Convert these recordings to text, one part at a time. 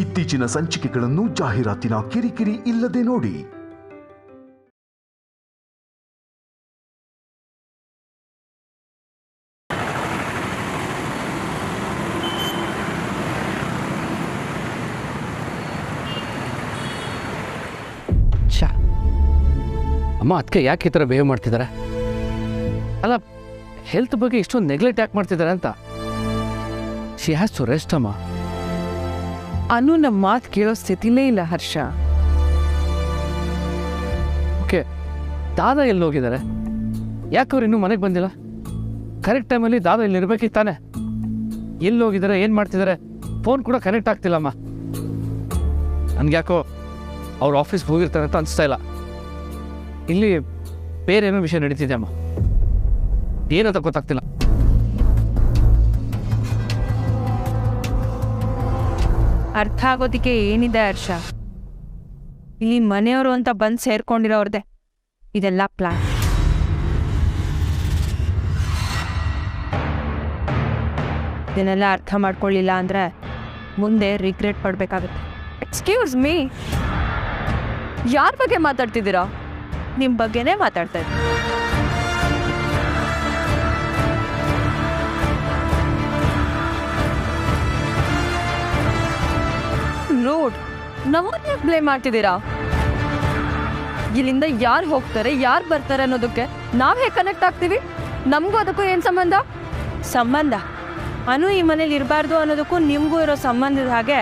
ಇತ್ತೀಚಿನ ಸಂಚಿಕೆಗಳನ್ನು ಜಾಹೀರಾತಿನ ಕಿರಿಕಿರಿ ಇಲ್ಲದೆ ನೋಡಿ. ಅಮ್ಮ ಅದಕ್ಕೆ ಯಾಕೆ ಈ ಥರ ಬಿಹೇವ್ ಮಾಡ್ತಿದ್ದಾರೆ? ಅಲ್ಲ, ಹೆಲ್ತ್ ಬಗ್ಗೆ ಇಷ್ಟೊಂದು ನೆಗ್ಲೆಕ್ಟ್ ಯಾಕೆ ಮಾಡ್ತಿದ್ದಾರೆ ಅಂತ. ಶಿ ಹ್ಯಾಸ್ ಟು ರೆಸ್ಟ್ ಅಮ್ಮ. ಅನು ನಮ್ಮ ಮಾತು ಕೇಳೋ ಸ್ಥಿತಿಲೇ ಇಲ್ಲ ಹರ್ಷ. ಓಕೆ, ದಾದಾ ಎಲ್ಲಿ ಹೋಗಿದ್ದಾರೆ? ಯಾಕೆ ಅವ್ರು ಇನ್ನೂ ಮನೆಗೆ ಬಂದಿಲ್ಲ? ಕರೆಕ್ಟ್ ಟೈಮಲ್ಲಿ ದಾದಾ ಇಲ್ಲಿ ಇರಬೇಕಿತ್ತಾನೆ. ಎಲ್ಲಿ ಹೋಗಿದ್ದಾರೆ, ಏನು ಮಾಡ್ತಿದ್ದಾರೆ? ಫೋನ್ ಕೂಡ ಕನೆಕ್ಟ್ ಆಗ್ತಿಲ್ಲಮ್ಮ. ನನಗ್ಯಾಕೋ ಅವ್ರು ಆಫೀಸ್ಗೆ ಹೋಗಿರ್ತಾರೆ ಅಂತ ಅನಿಸ್ತಾ ಇಲ್ಲ. ಇಲ್ಲಿ ಬೇರೆ ಏನೋ ವಿಷಯ ನಡೀತಿದೆ ಅಮ್ಮ, ಏನಂತ ಗೊತ್ತಾಗ್ತಿಲ್ಲ. ಅರ್ಥ ಆಗೋದಕ್ಕೆ ಏನಿದೆ ಹರ್ಷ? ಇಲ್ಲಿ ಮನೆಯವರು ಅಂತ ಬಂದು ಸೇರ್ಕೊಂಡಿರೋರ್ದೆ ಇದೆಲ್ಲ ಪ್ಲಾನ್. ಇದನ್ನೆಲ್ಲ ಅರ್ಥ ಮಾಡ್ಕೊಳ್ಳಿಲ್ಲ ಅಂದ್ರೆ ಮುಂದೆ ರಿಗ್ರೆಟ್ ಪಡ್ಬೇಕಾಗುತ್ತೆ. ಎಕ್ಸ್ಕ್ಯೂಸ್ ಮೀ, ಯಾರ ಬಗ್ಗೆ ಮಾತಾಡ್ತಿದ್ದೀರಾ? ನಿಮ್ಮ ಬಗ್ಗೆನೇ ಮಾತಾಡ್ತಾ ಇದ್ದೀನಿ. ರೂಡ್, ನಮ್ಮನ್ನೇ ಬ್ಲೇಮ್ ಮಾಡ್ತಿದ್ದೀರಾ? ಇಲ್ಲಿಂದ ಯಾರು ಹೋಗ್ತಾರೆ, ಯಾರು ಬರ್ತಾರೆ ಅನ್ನೋದಕ್ಕೆ ನಾವ್ ಹೇಗೆ ಕನೆಕ್ಟ್ ಆಗ್ತೀವಿ? ನಮಗೂ ಅದಕ್ಕೂ ಏನು ಸಂಬಂಧ? ಸಂಬಂಧ ಅನು ಈ ಮನೇಲಿ ಇರಬಾರ್ದು ಅನ್ನೋದಕ್ಕೂ ನಿಮಗೂ ಇರೋ ಸಂಬಂಧದ ಹಾಗೆ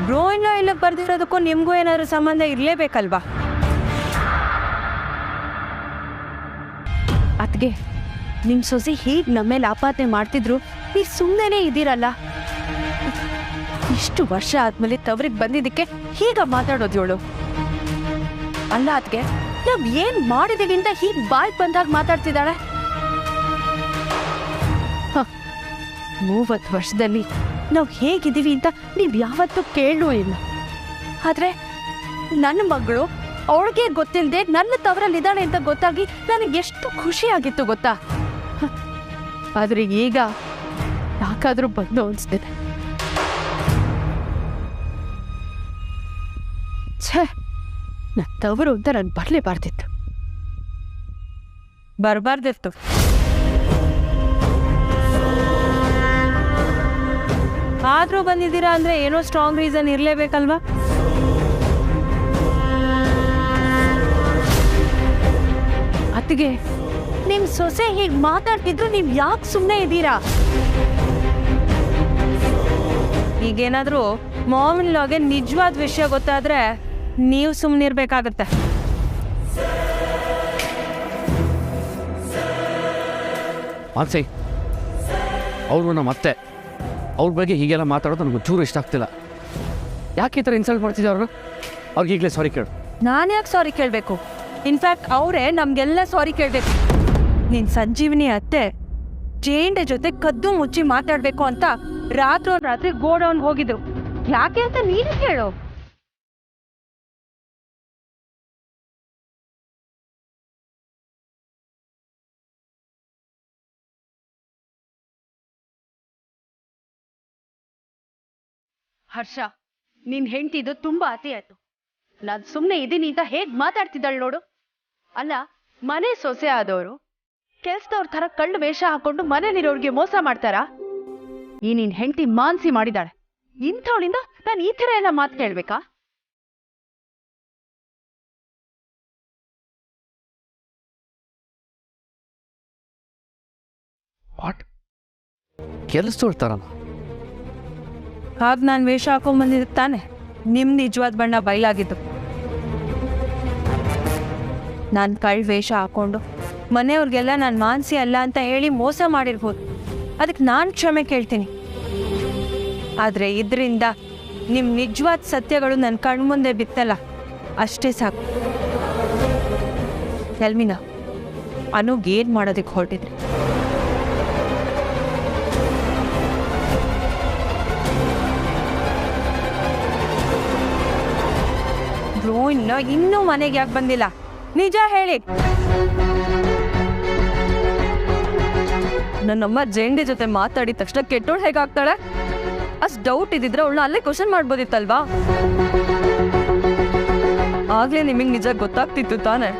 ಬ್ರೋ ಇನ್ನೂ ಇಲ್ಲಕ್ಕೆ ಬರ್ದಿರೋದಕ್ಕೂ ನಿಮಗೂ ಏನಾದ್ರು ಸಂಬಂಧ ಇರಲೇಬೇಕಲ್ವಾ? ಅದ್ಗೆ ನಿಮ್ಮ ಸೊಸೆ ಹೀಗೆ ನಮ್ಮ ಮೇಲೆ ಆಪಾದನೆ ಮಾಡ್ತಿದ್ರು, ನೀವು ಸುಮ್ಮನೆ ಇದ್ದೀರಲ್ಲ. ಇಷ್ಟು ವರ್ಷ ಆದ್ಮೇಲೆ ತವ್ರಿಗೆ ಬಂದಿದ್ದಕ್ಕೆ ಹೀಗ ಮಾತಾಡೋದು ಇವಳು. ಅಲ್ಲ ಅದ್ಗೆ, ನಾವ್ ಏನ್ ಮಾಡಿದೀವಿ ಅಂತ ಹೀಗೆ ಬಾಯ್ ಬಂದಾಗ ಮಾತಾಡ್ತಿದ್ದಾಳೆ. 30 ವರ್ಷದಲ್ಲಿ ನಾವು ಹೇಗಿದ್ದೀವಿ ಅಂತ ನೀವು ಯಾವತ್ತೂ ಕೇಳೂ ಇಲ್ಲ. ಆದ್ರೆ ನನ್ನ ಮಗಳು ಅವಳಿಗೆ ಗೊತ್ತಿಲ್ಲದೆ ನನ್ನ ತವರಲ್ಲಿದ್ದಾಳೆ ಅಂತ ಗೊತ್ತಾಗಿ ನನಗೆ ಎಷ್ಟು ಖುಷಿ ಆಗಿತ್ತು ಗೊತ್ತಾ? ಆದ್ರೆ ಈಗ ಯಾಕಾದ್ರೂ ಬಂದು ಅನಿಸ್ತಿದೆ. ಛೇ, ನನ್ನ ತವರು ಅಂತ ನಾನು ಬರಲೇಬಾರ್ದಿತ್ತು. ಬರಬಾರ್ದಿತ್ತು. ಆದ್ರೂ ಬಂದಿದ್ದೀರಾ ಅಂದ್ರೆ ಏನೋ ಸ್ಟ್ರಾಂಗ್ ರೀಸನ್ ಇರಲೇಬೇಕಲ್ವಾ? ಅತ್ತಿಗೆ, ನಿಮ್ ಸೊಸೆ ಹೀಗೆ ಮಾತಾಡ್ತಿದ್ರು ನೀವು ಯಾಕೆ ಸುಮ್ಮನೆ ಇದ್ದೀರಾ? ಈಗೇನಾದ್ರೂ ಮಾಮೂಲಾಗೆ ನಿಜವಾದ ವಿಷಯ ಗೊತ್ತಾದ್ರೆ ನೀವು ಸುಮ್ಮನೆ ಇರ್ಬೇಕಾಗತ್ತೆ. ಮಾನ್ಸಿ, ಅವರು ನಮ್ಮ ಅತ್ತೆ, ಅವ್ರ ಬಗ್ಗೆ ಹೀಗೆಲ್ಲ ಮಾತಾಡೋದು ನನಗೆ ಚೂರು ಇಷ್ಟ ಆಗ್ತಿಲ್ಲ. ಯಾಕೆ ಈ ಥರ ಇನ್ಸಲ್ಟ್ ಮಾಡ್ತಿದ್ದೆ ಅವರು? ಅವ್ರಿಗೆ ಈಗಲೇ ಸಾರಿ ಕೇಳು. ನಾನು ಯಾಕೆ ಸಾರಿ ಕೇಳಬೇಕು? ಇನ್ಫ್ಯಾಕ್ಟ್ ಅವರೇ ನಮಗೆಲ್ಲ ಸಾರಿ ಕೇಳಬೇಕು. ನೀನು ಸಂಜೀವಿನಿ ಅತ್ತೆ ಜೇಂಡೆ ಜೊತೆ ಕದ್ದು ಮುಚ್ಚಿ ಮಾತಾಡಬೇಕು ಅಂತ ರಾತ್ರಿ ಗೋಡೌನ್ ಹೋಗಿದ್ರು. ಯಾಕೆ ಅಂತ ನೀನು ಕೇಳು. ಹರ್ಷ, ನಿನ್ ಹೆಂಡ್ತಿದ್ದು ತುಂಬಾ ಅತಿ ಆಯ್ತು. ನಾನ್ ಸುಮ್ನೆ ಇದೀನಿ ಅಂತ ಹೇಗ್ ಮಾತಾಡ್ತಿದ್ದಾಳೆ ನೋಡು. ಅಲ್ಲ, ಮನೆ ಸೊಸೆ ಆದವರು ಕೆಲ್ಸದವ್ರ ತರ ಕಳ್ಳು ವೇಷ ಹಾಕೊಂಡು ಮನೇಲಿರೋರ್ಗೆ ಮೋಸ ಮಾಡ್ತಾರಾ? ಈ ನಿನ್ ಹೆಂಡ್ತಿ ಮಾನ್ಸಿ ಮಾಡಿದಾಳೆ. ಇಂಥವಳಿಂದ ನಾನು ಈ ತರ ಎಲ್ಲ ಮಾತು ಕೇಳ್ಬೇಕಾ? ವಾಟ್? ಕೆಲಸದೋಳ್ತಾರಲ್ಲ? ಆಗ ನಾನು ವೇಷ ಹಾಕೊಂಡ್ ಬಂದಿದ್ದೆ ತಾನೆ ನಿಮ್ ನಿಜವಾದ ಬಣ್ಣ ಬಯಲಾಗಿದ್ದು. ನಾನು ಕಳ್ಳ ವೇಷ ಹಾಕೊಂಡು ಮನೆಯವ್ರಿಗೆಲ್ಲ ನಾನು ಮಾನ್ಸಿ ಅಲ್ಲ ಅಂತ ಹೇಳಿ ಮೋಸ ಮಾಡಿರ್ಬೋದು. ಅದಕ್ಕೆ ನಾನು ಕ್ಷಮೆ ಕೇಳ್ತೀನಿ. ಆದರೆ ಇದರಿಂದ ನಿಮ್ಮ ನಿಜವಾದ ಸತ್ಯಗಳು ನನ್ನ ಕಣ್ಮುಂದೆ ಬಿತ್ತಲ್ಲ, ಅಷ್ಟೇ ಸಾಕು. ಎಲ್ಮಿನ, ಅನುಗೆ ಏನು ಮಾಡೋದಕ್ಕೆ ಹೊರಟಿದ್ರಿ? ಇನ್ನೂ ಮನೆಗೆ ಯಾಕೆ ಬಂದಿಲ್ಲ? ನಿಜ ಹೇಳಿ. ನನ್ನಮ್ಮ ಜೇಂಡೆ ಜೊತೆ ಮಾತಾಡಿದ ತಕ್ಷಣ ಕೆಟ್ಟೋಳು ಹೇಗಾಗ್ತಾಳೆ? ಅಷ್ಟು ಡೌಟ್ ಇದ್ದಿದ್ರೆ ಅವಳನ್ನ ಅಲ್ಲೇ ಕ್ವಶನ್ ಮಾಡ್ಬೋದಿತ್ತಲ್ವಾ? ಆಗ್ಲೇ ನಿಮಗೆ ನಿಜ ಗೊತ್ತಾಗ್ತಿತ್ತು ತಾನೆ.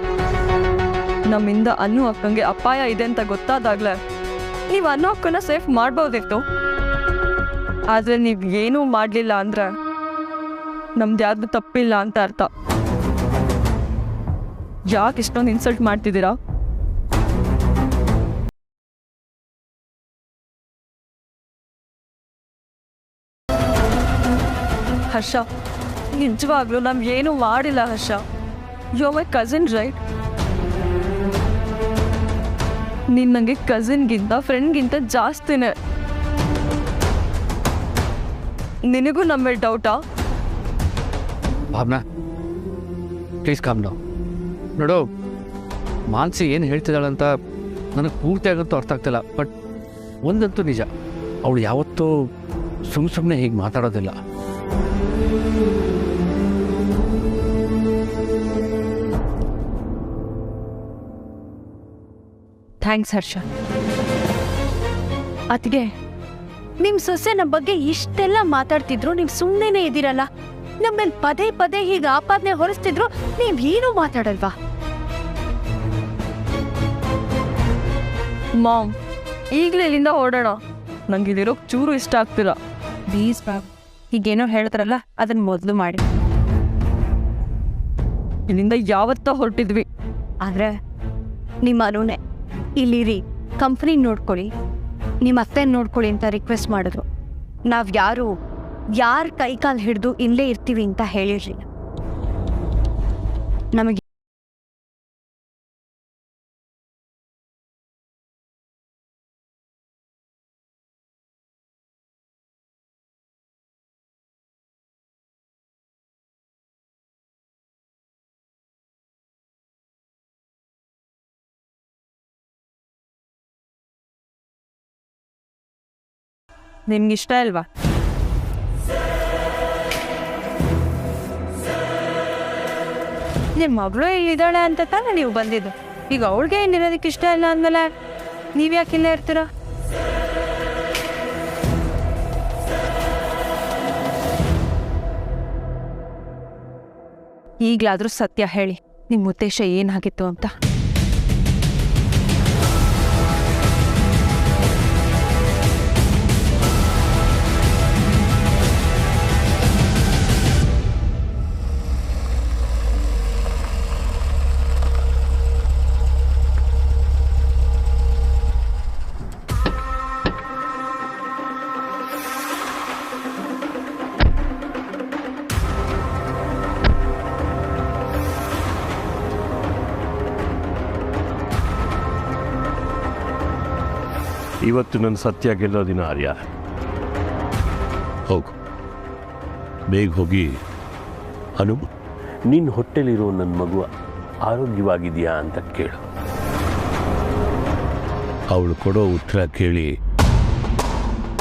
ನಮ್ಮಿಂದ ಅನ್ನು ಅಕ್ಕಂಗೆ ಅಪಾಯ ಇದೆ ಅಂತ ಗೊತ್ತಾದಾಗ್ಲೇ ನೀವು ಅನ್ನು ಅಕ್ಕನ ಸೇಫ್ ಮಾಡ್ಬೋದಿತ್ತು. ಆದ್ರೆ ನೀವು ಏನೂ ಮಾಡಲಿಲ್ಲ ಅಂದ್ರೆ ನಮ್ದು ಯಾವ್ದು ತಪ್ಪಿಲ್ಲ ಅಂತ ಅರ್ಥ. ಯಾಕೆ ಇಷ್ಟೊಂದು ಇನ್ಸಲ್ಟ್ ಮಾಡ್ತಿದ್ದೀರಾ? ಹರ್ಷ, ನಿಜವಾಗ್ಲೂ ನಾವು ಏನೂ ಮಾಡಿಲ್ಲ Harsha. You my cousin right? ನೀನು ನನಗೆ ಕಸಿನ್ಗಿಂತ ಫ್ರೆಂಡ್ಗಿಂತ ಜಾಸ್ತಿನೇ. ನಿನಗೂ ನಮ್ಮ ಮೇಲೆ ಡೌಟಾ? Bhavana please calm down. ನೋಡು, ಮಾನ್ಸಿ ಏನು ಹೇಳ್ತಿದ್ದಾಳಂತ ನನಗೆ ಪೂರ್ತಿಯಾಗಂತೂ ಅರ್ಥ ಆಗ್ತಿಲ್ಲ. ಬಟ್ ಒಂದಂತೂ ನಿಜ, ಅವಳು ಯಾವತ್ತೂ ಸುಮ್ಮನೆ ಹೀಗೆ ಮಾತಾಡೋದಿಲ್ಲ. ಥ್ಯಾಂಕ್ಸ್ ಹರ್ಷ. ಅತ್ಗೆ, ನಿಮ್ ಸೊಸೆ ನಮ್ಮ ಬಗ್ಗೆ ಇಷ್ಟೆಲ್ಲ ಮಾತಾಡ್ತಿದ್ರು ನೀವು ಸುಮ್ಮನೆ ಇದ್ದೀರಲ್ಲ. ನಮ್ಮೇಲೆ ಪದೇ ಪದೇ ಹೀಗೆ ಆಪಾದನೆ ಹೊರಿಸ್ತಿದ್ರು, ನೀವೇನು ಮಾತಾಡಲ್ವಾ? ಮಾಮ್, ಈಗಲೇ ಇಲ್ಲಿಂದ ಹೊರಡೋಣ. ನಂಗೆ ಇಲ್ಲಿರೋಕೆ ಚೂರು ಇಷ್ಟ ಆಗ್ತಿಲ್ಲ. ಪ್ಲೀಸ್ ಬಾಬ್, ಹೀಗೇನೋ ಹೇಳ್ತಾರಲ್ಲ ಅದನ್ನ ಮೊದಲು ಮಾಡಿ. ಇಲ್ಲಿಂದ ಯಾವತ್ತೋ ಹೊರಟಿದ್ವಿ. ಆದ್ರೆ ನಿಮ್ಮ ಅನುನೆ ಇಲ್ಲಿರಿ, ಕಂಪ್ನಿ ನೋಡ್ಕೊಳ್ಳಿ, ನಿಮ್ಮ ಅತ್ತೆ ನೋಡ್ಕೊಳ್ಳಿ ಅಂತ ರಿಕ್ವೆಸ್ಟ್ ಮಾಡಿದ್ರು. ನಾವು ಯಾರ ಕೈಕಾಲು ಹಿಡಿದು ಇಲ್ಲೇ ಇರ್ತೀವಿ ಅಂತ ಹೇಳಿರ್ಲಿಲ್ಲ. ನಮಗೆ ನಿಮ್ಗೆ ಇಷ್ಟ ಅಲ್ವಾ? ನಿಮ್ಮ ಮಗಳು ಇಲ್ಲಿದ್ದಾಳೆ ಅಂತ ತಾನೇ ನೀವು ಬಂದಿದ್ದು. ಈಗ ಅವಳಿಗೆ ಏನಿರೋದಕ್ಕೆ ಇಷ್ಟ ಇಲ್ಲ ಅಂದಮೇಲೆ ನೀವ್ಯಾಕೆ ಇಲ್ಲೇ ಇರ್ತೀರಾ? ಈಗಲಾದರೂ ಸತ್ಯ ಹೇಳಿ, ನಿಮ್ಮ ಉದ್ದೇಶ ಏನಾಗಿತ್ತು ಅಂತ. ಇವತ್ತು ನನ್ನ ಸತ್ಯ ಗೆಲ್ಲೋ ದಿನ ಆರ್ಯ. ಹೋಗು, ಬೇಗ ಹೋಗಿ ಅನು, ನಿನ್ನ ಹೊಟ್ಟೆಲಿರೋ ನನ್ನ ಮಗು ಆರೋಗ್ಯವಾಗಿದೆಯಾ ಅಂತ ಕೇಳು. ಅವಳು ಕೊಡೋ ಉತ್ತರ ಕೇಳಿ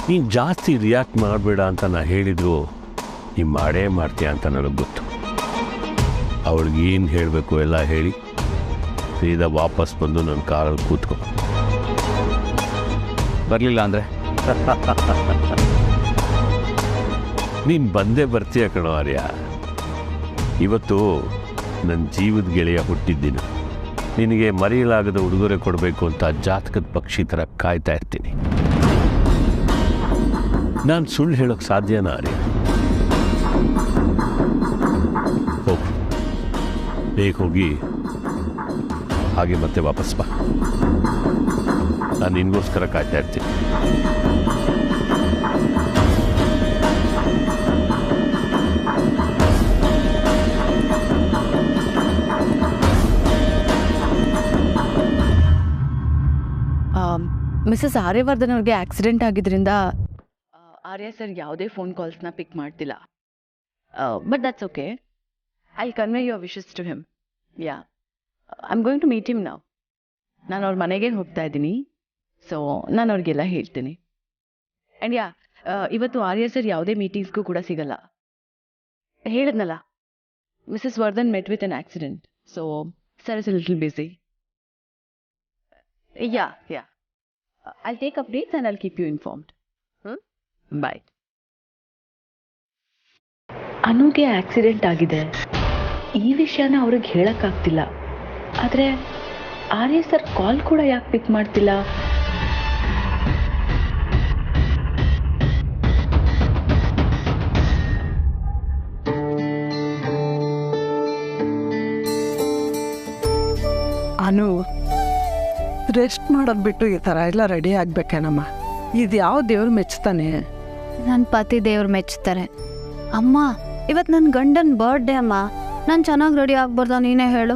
ನೀನು ಜಾಸ್ತಿ ರಿಯಾಕ್ಟ್ ಮಾಡಬೇಡ ಅಂತ ನಾ ಹೇಳಿದ್ರು ನೀನು ಮಾಡೇ ಮಾಡ್ತೀಯ ಅಂತ ನನಗೆ ಗೊತ್ತು. ಅವಳಿಗೆ ಏನು ಹೇಳಬೇಕು ಎಲ್ಲ ಹೇಳಿ ಸೀದಾ ವಾಪಸ್ ಬಂದು ನನ್ನ ಕಾರಲ್ಲಿ ಕೂತ್ಕೊ. ಬರಲಿಲ್ಲ ಅಂದರೆ ನೀನು ಬಂದೇ ಬರ್ತೀಯ ಕಣೋ ಆರ್ಯ. ಇವತ್ತು ನನ್ನ ಜೀವದ ಗೆಳೆಯ ಹುಟ್ಟಿದ್ದೀನಿ. ನಿನಗೆ ಮರೆಯಲಾಗದ ಉಡುಗೊರೆ ಕೊಡಬೇಕು ಅಂತ ಜಾತಕದ ಪಕ್ಷಿ ಥರ ಕಾಯ್ತಾ ಇರ್ತೀನಿ. ನಾನು ಸುಳ್ಳು ಹೇಳೋಕ್ಕೆ ಸಾಧ್ಯನಾ ಆರ್ಯ? ಹೋಗು, ಬೇಗ ಹೋಗಿ ಹಾಗೆ ಮತ್ತೆ ವಾಪಸ್ ಬಾ. ನಾನು ನಿನಗೋಸ್ಕರ ಕಾಯ್ತಾ ಇರ್ತೀನಿ. ಮಿಸಸ್ ಆರ್ಯವರ್ಧನ್ ಅವ್ರಿಗೆ ಆಕ್ಸಿಡೆಂಟ್ ಆಗಿದ್ರಿಂದ ಆರ್ಯ ಸರ್ ಯಾವುದೇ ಫೋನ್ ಕಾಲ್ಸ್ನ ಪಿಕ್ ಮಾಡ್ತಿಲ್ಲ. But that's okay, I convey your wishes to him. Yeah, I am going to meet him now. ನಾನು ಅವ್ರ ಮನೆಗೆ ಹೋಗ್ತಾ ಇದ್ದೀನಿ. ಸೊ ನಾನು ಅವ್ರಿಗೆಲ್ಲ ಹೇಳ್ತೀನಿ. ಆ್ಯಂಡ್ ಯಾ, ಇವತ್ತು ಆರ್ಯ ಸರ್ ಯಾವುದೇ ಮೀಟಿಂಗ್ಸ್ಗೂ ಕೂಡ ಸಿಗಲ್ಲ. ಹೇಳಿದ್ನಲ್ಲ, Mrs Vardhan met with an accident. So sir is little busy. Yeah. I'll take updates and I'll keep you informed. Bye. ಅನುಗೆ ಆಕ್ಸಿಡೆಂಟ್ ಆಗಿದೆ. ಈ ವಿಷಯನ ಅವ್ರಿಗೆ ಹೇಳೋಕ್ಕಾಗ್ತಿಲ್ಲ. ಆದರೆ ಆರ್ಯ ಸರ್ ಕಾಲ್ ಕೂಡ ಯಾಕೆ ಪಿಕ್ ಮಾಡ್ತಿಲ್ಲ? ಅನು, ರೆಸ್ಟ್ ಮಾಡೋದು ಬಿಟ್ಟು ಈ ಥರ ಎಲ್ಲ ರೆಡಿ ಆಗ್ಬೇಕೇನಮ್ಮ? ಇದು ಯಾವ ದೇವ್ರು ಮೆಚ್ತಾನೆ? ನನ್ನ ಪತಿ ದೇವ್ರು ಮೆಚ್ತಾರೆ. ಅಮ್ಮ, ಇವತ್ತು ನನ್ನ ಗಂಡನ ಬರ್ಡೇ ಅಮ್ಮ. ನಾನು ಚೆನ್ನಾಗಿ ರೆಡಿ ಆಗ್ಬಾರ್ದ ನೀನೇ ಹೇಳು?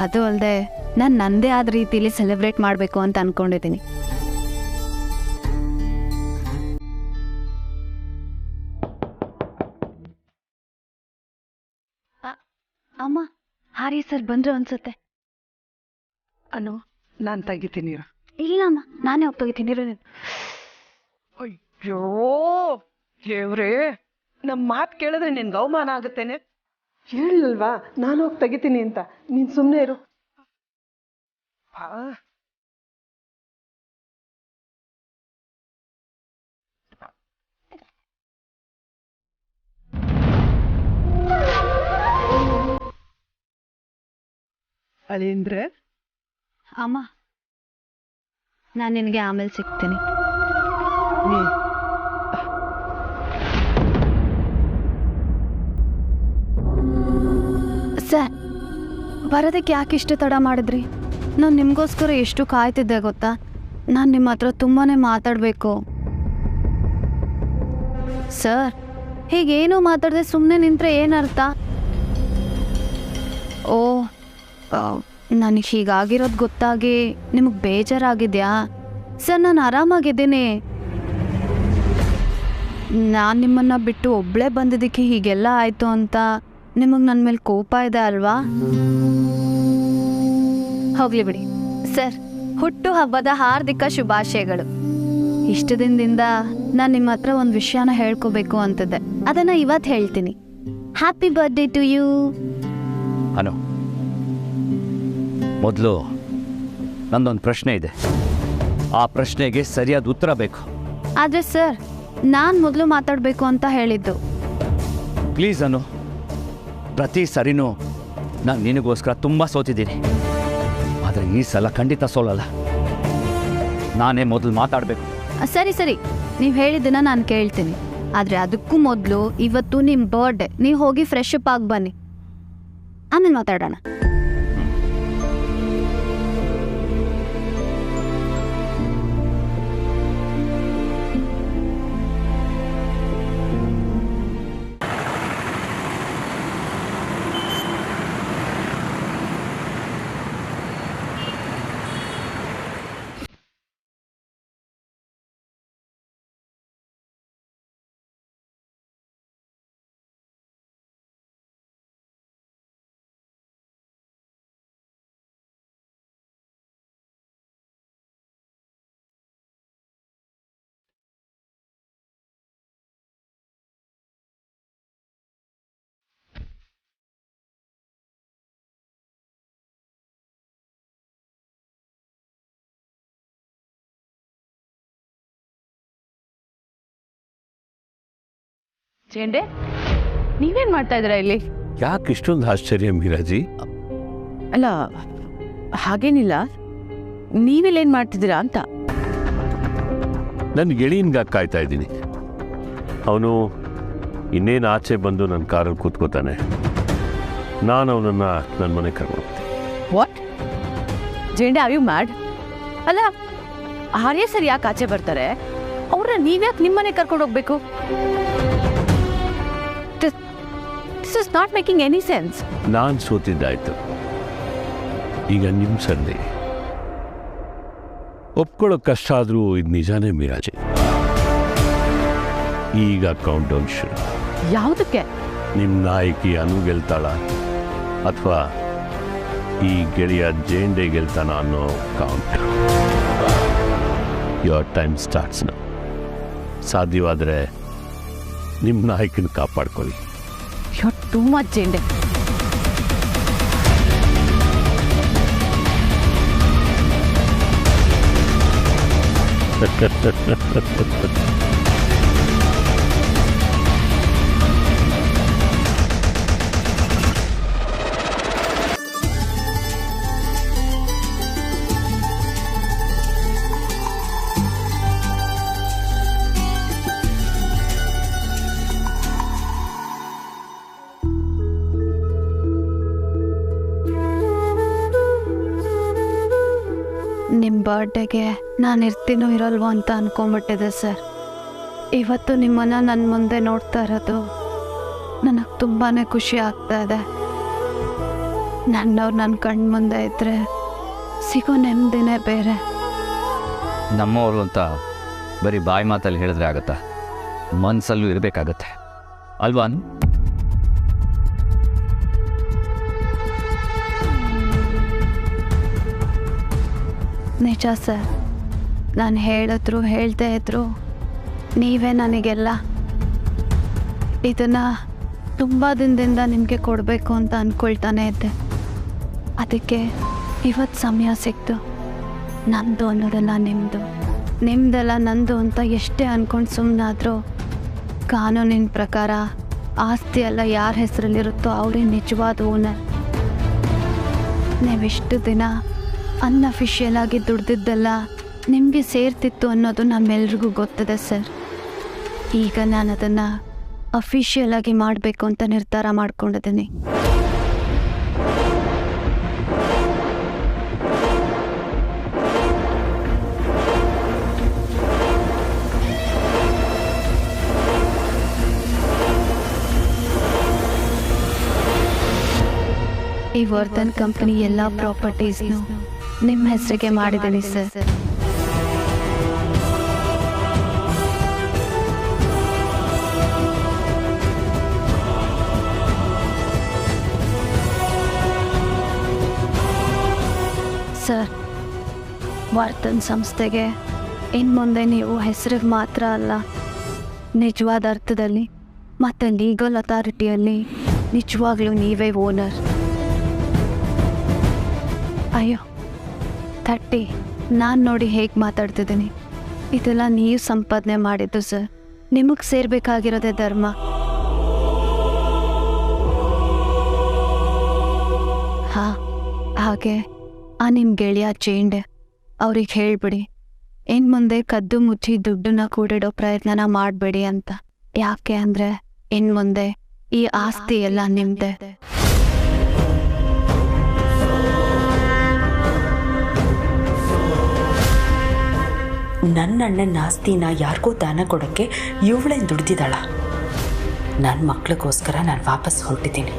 ಅದು ಅಲ್ಲದೆ ನಾನು ನನ್ನದೇ ಆದ ರೀತಿಲಿ ಸೆಲೆಬ್ರೇಟ್ ಮಾಡಬೇಕು ಅಂತ ಅಂದ್ಕೊಂಡಿದ್ದೀನಿ. ಅಮ್ಮ, ಹಾರಿ ಸರ್ ಬಂದ್ರು ಅನ್ಸುತ್ತೆ. ಅನು, ನಾನು ತೆಗಿತೀನಿ. ಇಲ್ಲ ಅಮ್ಮ, ನಾನೇ ಹೋಗಿ ತೆಗಿತೀನಿ. ಅಯ್ಯೋ ದೇವ್ರೇ, ನಮ್ಮ ಮಾತು ಕೇಳಿದ್ರೆ ನಿನ್ಗೆ ಅವಮಾನ ಆಗುತ್ತೇನೆ. ಹೇಳಿಲ್ವಾ ನಾನು ಹೋಗಿ ತೆಗಿತೀನಿ ಅಂತ? ನೀನು ಸುಮ್ಮನೆ ಇರು. ಅದೇಂದ್ರೆ ಅಮ್ಮ, ನಾನು ನಿನಗೆ ಆಮೇಲೆ ಸಿಗ್ತೀನಿ. ಸರ್, ಬರೋದಕ್ಕೆ ಯಾಕೆ ಇಷ್ಟು ತಡ ಮಾಡಿದ್ರಿ? ನಾನು ನಿಮಗೋಸ್ಕರ ಎಷ್ಟು ಕಾಯ್ತಿದ್ದೆ ಗೊತ್ತಾ? ನಾನು ನಿಮ್ಮ ಹತ್ರ ತುಂಬಾ ಮಾತಾಡಬೇಕು. ಸರ್, ಹೀಗೇನೂ ಮಾತಾಡದೆ ಸುಮ್ಮನೆ ನಿಂತರೆ ಏನರ್ಥ? ಓ, ನನಗೆ ಹೀಗಾಗಿರೋದು ಗೊತ್ತಾಗಿ ನಿಮಗೆ ಬೇಜಾರಾಗಿದೆಯಾ? ಸರ್, ನಾನು ಆರಾಮಾಗಿದ್ದೀನಿ. ನಾನು ನಿಮ್ಮನ್ನು ಬಿಟ್ಟು ಒಬ್ಬಳೇ ಬಂದಿದ್ದಕ್ಕೆ ಹೀಗೆಲ್ಲ ಆಯಿತು ಅಂತ ನಿಮಗೆ ನನ್ನ ಮೇಲೆ ಕೋಪ ಇದೆ ಅಲ್ವಾ? ಹೋಗ್ಲಿ ಬಿಡಿ. ಸರ್, ಹುಟ್ಟು ಹಬ್ಬದ ಹಾರ್ದಿಕ ಶುಭಾಶಯಗಳು. ಇಷ್ಟು ದಿನದಿಂದ ನಾನು ನಿಮ್ಮ ಹತ್ರ ಒಂದು ವಿಷಯನ ಹೇಳ್ಕೋಬೇಕು ಅಂತಿದ್ದೆ. ಅದನ್ನು ಇವತ್ತು ಹೇಳ್ತೀನಿ. Happy birthday to you. Anu, ಮೊದಲು ನಂದೊಂದು ಪ್ರಶ್ನೆ ಇದೆ. ಆ ಪ್ರಶ್ನೆಗೆ ಸರಿಯಾದ ಉತ್ತರ ಬೇಕು. ಆದರೆ ಸರ್, ನಾನು ಮೊದಲು ಮಾತಾಡಬೇಕು ಅಂತ ಹೇಳಿದ್ದು. ಪ್ಲೀಸ್ ಅನು, ಪ್ರತಿ ಸರಿನೂ ನಾನು ನಿನಗೋಸ್ಕರ ತುಂಬ ಸೋತಿದ್ದೀನಿ. ಆದರೆ ಈ ಸಲ ಖಂಡಿತ ಸೋಲಲ್ಲ. ನಾನೇ ಮೊದಲು ಮಾತಾಡಬೇಕು. ಸರಿ ಸರಿ, ನೀವು ಹೇಳಿದ್ದನ್ನ ನಾನು ಕೇಳ್ತೀನಿ. ಆದರೆ ಅದಕ್ಕೂ ಮೊದಲು ಇವತ್ತು ನಿಮ್ಮ ಬರ್ಡೇ. ನೀವು ಹೋಗಿ ಫ್ರೆಶ್ ಅಪ್ ಆಗಿ ಬನ್ನಿ, ಆಮೇಲೆ ಮಾತಾಡೋಣ. ಜೇಂಡೆ, ನೀವೇನ್ ಮಾಡ್ತಾ ಇದ್ದೀರಾ ಇಲ್ಲಿ? ಯಾಕೆ ಇಷ್ಟೊಂದು ಆಶ್ಚರ್ಯ ಮೀರಾಜಿ? ಅಲ್ಲ, ಹಾಗೇನಿಲ್ಲ. ನೀವಿಲ್ಲೇನು ಮಾಡ್ತಿದ್ದೀರಾ ಅಂತ. ನನ್ನ ಗೆಳೆಯನ್ಗ ಕಾಯ್ತಾ ಇದ್ದೀನಿ. ಅವನು ಇನ್ನೇನು ಆಚೆ ಬಂದು ನನ್ನ ಕಾರಲ್ಲಿ ಕೂತ್ಕೋತಾನೆ. ನಾನು ಅವನನ್ನು ನನ್ನ ಮನೆ ಕರ್ಕೊಂಡು. What? Jende, are you mad? ಅಲ್ಲ, ಆರ್ಯ ಸರ್ ಯಾಕೆ ಆಚೆ ಬರ್ತಾರೆ? ಅವ್ರನ್ನ ನೀವ್ಯಾಕೆ ನಿಮ್ಮನೆ ಕರ್ಕೊಂಡು ಹೋಗ್ಬೇಕು? This is not making any sense. ನಾನು ಸೋತಿದ್ದಾಯ್ತು, ಈಗ ನಿಮ್ಮ ಸಂದೆ. ಒಪ್ಕೊಳ್ಳೋ ಕಷ್ಟ ಆದರೂ ಇದು ನಿಜಾನೇ ಮೀರಾಜಿ. ಈಗ ಕೌಂಟ್ ಡೌನ್ ಶುರು. ಯಾವುದಕ್ಕೆ? ನಿಮ್ಮ ನಾಯಕಿ ಅನು ಗೆಲ್ತಾಳ ಅಥವಾ ಈ ಗೆಳೆಯ ಜೇಂಡೆ ಗೆಲ್ತಾನ ಅನ್ನೋ count. Your time starts now. ಸಾಧ್ಯವಾದರೆ ನಿಮ್ಮ ನಾಯಕನ ಕಾಪಾಡ್ಕೊಳ್ಳಿ. You are too much Jende. ಬರ್ಡೇಗೆ ನಾನು ಇರ್ತೀನೋ ಇರಲ್ವೋ ಅಂತ ಅನ್ಕೊಂಬಿಟ್ಟಿದೆ ಸರ್. ಇವತ್ತು ನಿಮ್ಮನ್ನು ನನ್ನ ಮುಂದೆ ನೋಡ್ತಾ ಇರೋದು ನನಗೆ ತುಂಬಾ ಖುಷಿ ಆಗ್ತಾ ಇದೆ. ನನ್ನವ್ರು ನನ್ನ ಕಣ್ಣು ಮುಂದೆ ಇದ್ದರೆ ಸಿಗೋ ನೆಮ್ಮದಿನೇ ಬೇರೆ. ನಮ್ಮವರು ಅಂತ ಬರೀ ಬಾಯಿ ಮಾತಲ್ಲಿ ಹೇಳಿದ್ರೆ ಆಗುತ್ತಾ? ಮನಸ್ಸಲ್ಲೂ ಇರಬೇಕಾಗತ್ತೆ ಅಲ್ವಾ? ನಿಜ ಸರ್, ನಾನು ಹೇಳಿದ್ರು ಹೇಳ್ದೇ ಇದ್ರು ನೀವೇ ನನಗೆಲ್ಲ. ಇದನ್ನು ತುಂಬ ದಿನದಿಂದ ನಿಮಗೆ ಕೊಡಬೇಕು ಅಂತ ಅಂದ್ಕೊಳ್ತಾನೆ ಇದ್ದೆ. ಅದಕ್ಕೆ ಇವತ್ತು ಸಮಯ ಸಿಕ್ತು. ನಂದು ಅನ್ನೋದೆಲ್ಲ ನಿಮ್ಮದು, ನಿಮ್ಮದೆಲ್ಲ ನಂದು ಅಂತ ಎಷ್ಟೇ ಅಂದ್ಕೊಂಡು ಸುಮ್ಮನಾದರೂ ಕಾನೂನಿನ ಪ್ರಕಾರ ಆಸ್ತಿ ಎಲ್ಲ ಯಾರ ಹೆಸರಲ್ಲಿರುತ್ತೋ ಅವರೇ ನಿಜವಾದ ಓನರ್. ನೀವಿಷ್ಟು ದಿನ ಅನ್ಅಫಿಷಿಯಲ್ ಆಗಿ ದುಡ್ದಿದ್ದೆಲ್ಲ ನಿಮಗೆ ಸೇರ್ತಿತ್ತು ಅನ್ನೋದು ನಮ್ಮೆಲ್ರಿಗೂ ಗೊತ್ತಿದೆ ಸರ್. ಈಗ ನಾನು ಅದನ್ನು ಅಫಿಷಿಯಲ್ ಆಗಿ ಮಾಡಬೇಕು ಅಂತ ನಿರ್ಧಾರ ಮಾಡ್ಕೊಂಡಿದ್ದೀನಿ. ಈ ವರ್ಧನ್ ಕಂಪನಿ ಎಲ್ಲ ಪ್ರಾಪರ್ಟೀಸ್ನು ನಿಮ್ಮ ಹೆಸರಿಗೆ ಮಾಡಿದ್ದೀನಿ ಸರ್. ಸರ್, ವರ್ಧನ್ ಸಂಸ್ಥೆಗೆ ಇನ್ನು ಮುಂದೆ ನೀವು ಹೆಸರಿಗೆ ಮಾತ್ರ ಅಲ್ಲ, ನಿಜವಾದ ಅರ್ಥದಲ್ಲಿ ಮತ್ತು ಲೀಗಲ್ ಅಥಾರಿಟಿಯಲ್ಲಿ ನಿಜವಾಗ್ಲೂ ನೀವೇ ಓನರ್. ಅಯ್ಯೋ ಥರ್ಟಿ, ನಾನು ನೋಡಿ ಹೇಗೆ ಮಾತಾಡ್ತಿದ್ದೀನಿ. ಇದೆಲ್ಲ ನೀವು ಸಂಪಾದನೆ ಮಾಡಿದ್ದು ಸರ್. ನಿಮಗೆ ಸೇರಬೇಕಾಗಿರೋದೇ ಧರ್ಮ. ಹಾಂ, ಹಾಗೆ ನಿಮ್ಮ ಗೆಳೆಯ ಚೇಂಡೆ ಅವ್ರಿಗೆ ಹೇಳಿಬಿಡಿ, ಇನ್ನು ಮುಂದೆ ಕದ್ದು ಮುಚ್ಚಿ ದುಡ್ಡನ್ನ ಕೂಡಿಡೋ ಪ್ರಯತ್ನನ ಮಾಡಬೇಡಿ ಅಂತ. ಯಾಕೆ ಅಂದರೆ ಇನ್ನು ಮುಂದೆ ಈ ಆಸ್ತಿ ಎಲ್ಲ ನಿಮ್ಮದೇ. ನನ್ನ ಅಣ್ಣನ ಆಸ್ತಿನ ಯಾರಿಗೂ ದಾನ ಕೊಡೋಕ್ಕೆ ಇವಳೇನು ದುಡ್ದಿದ್ದಾಳ? ನನ್ನ ಮಕ್ಳಿಗೋಸ್ಕರ ನಾನು ವಾಪಸ್ ಹೊರಟಿದ್ದೀನಿ.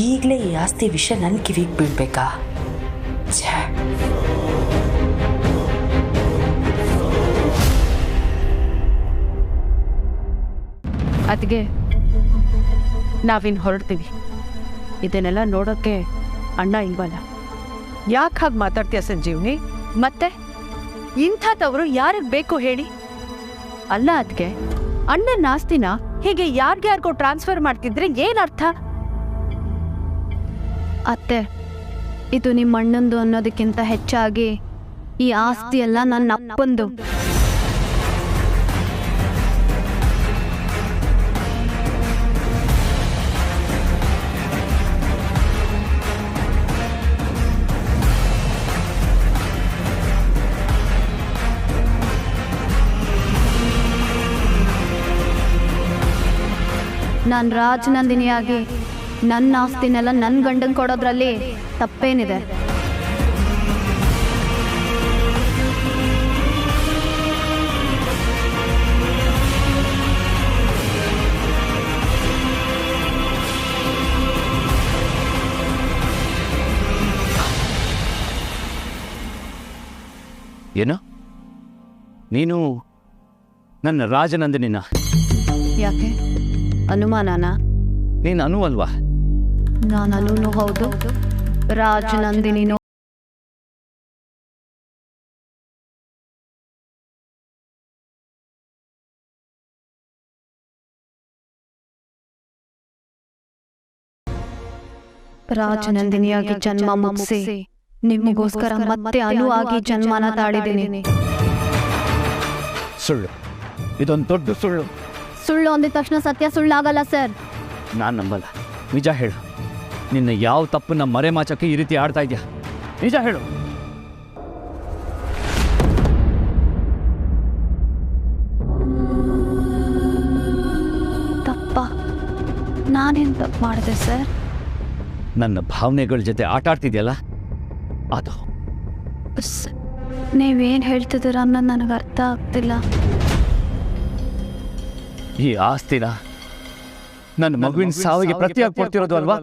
ಈಗಲೇ ಈ ಆಸ್ತಿ ವಿಷಯ ನನ್ನ ಕಿವಿಗೆ ಬೀಳ್ಬೇಕಾ? ಛೇ, ಅದಕ್ಕೆ ನಾವಿನ್ನು ಹೊರಡ್ತೀವಿ. ಇದನ್ನೆಲ್ಲ ನೋಡೋಕ್ಕೆ ಅಣ್ಣ ಇಲ್ವಲ್ಲ. ಯಾಕೆ ಹಾಗೆ ಮಾತಾಡ್ತೀಯ ಸಂಜೀವ್ನಿ? ಮತ್ತೆ ಇಂಥದವರು ಯಾರಿಗೆ ಬೇಕು ಹೇಳಿ? ಅಲ್ಲ ಅದಕ್ಕೆ ಅಣ್ಣನ ಆಸ್ತಿನ ಹೀಗೆ ಯಾರ್ಗ್ಯಾರಿಗೋ ಟ್ರಾನ್ಸ್ಫರ್ ಮಾಡ್ತಿದ್ರೆ ಏನರ್ಥ? ಅತ್ತೆ, ಇದು ನಿಮ್ಮ ಅಣ್ಣಂದು ಅನ್ನೋದಕ್ಕಿಂತ ಹೆಚ್ಚಾಗಿ ಈ ಆಸ್ತಿ ಎಲ್ಲ ನನ್ನ ಅಪ್ಪಂದು. ನಾನು ರಾಜನಂದಿನಿಯಾಗಿ ನನ್ನ ಆಸ್ತಿನೆಲ್ಲ ನನ್ನ ಗಂಡಂಗೆ ಕೊಡೋದ್ರಲ್ಲಿ ತಪ್ಪೇನಿದೆ? ಏನು? ನೀನು ನನ್ನ ರಾಜನಂದಿನಿನ? ಯಾಕೆ ಅನುಮಾನನಾ? ನೀನು ಅನು ಅಲ್ವಾ? ನಾನು ಅನುನು ಹೌದು, ರಾಜನಂದಿನಿನೂ. ರಾಜನಂದಿನಿಯಾಗಿ ಜನ್ಮ ಮುಗಿಸಿ ನಿಮಗೋಸ್ಕರ ಮತ್ತೆ ಅನು ಆಗಿ ಜನ್ಮನ ತಾಳಿದ್ದೀನಿ. ಸುಳ್ಳು, ಇದೊಂದು ದೊಡ್ಡ ಸುಳ್ಳು. ಸುಳ್ಳು ಅಂದಿದ ತಕ್ಷಣ ಸತ್ಯ ಸುಳ್ಳಾಗಲ್ಲ ಸರ್. ನಾನು ನಂಬಲ್ಲ. ನಿಜ ಹೇಳು, ನಿನ್ನ ಯಾವ ತಪ್ಪನ್ನ ಮರೆಮಾಚಕ್ಕೆ ಈ ರೀತಿ ಆಡ್ತಾ ಇದೆಯಾ? ನಿಜ ಹೇಳು. ತಪ್ಪ? ನಾನೇನು ತಪ್ಪು ಮಾಡಿದೆ ಸರ್? ನನ್ನ ಭಾವನೆಗಳ ಜೊತೆ ಆಟ ಆಡ್ತಿದ್ಯಲ್ಲ ಅದು. ನೀವೇನು ಹೇಳ್ತಿದ್ದೀರ ಅನ್ನೋದು ನನಗೆ ಅರ್ಥ ಆಗ್ತಿಲ್ಲ. ಈ ಆಸ್ತಿನ ನನ್ನ ಮಗುವಿನ ಸಾವಿಗೆ ಪ್ರತಿಯಾಗಿ ಕೊಡ್ತಿರೋದು ಅಲ್ವಾ?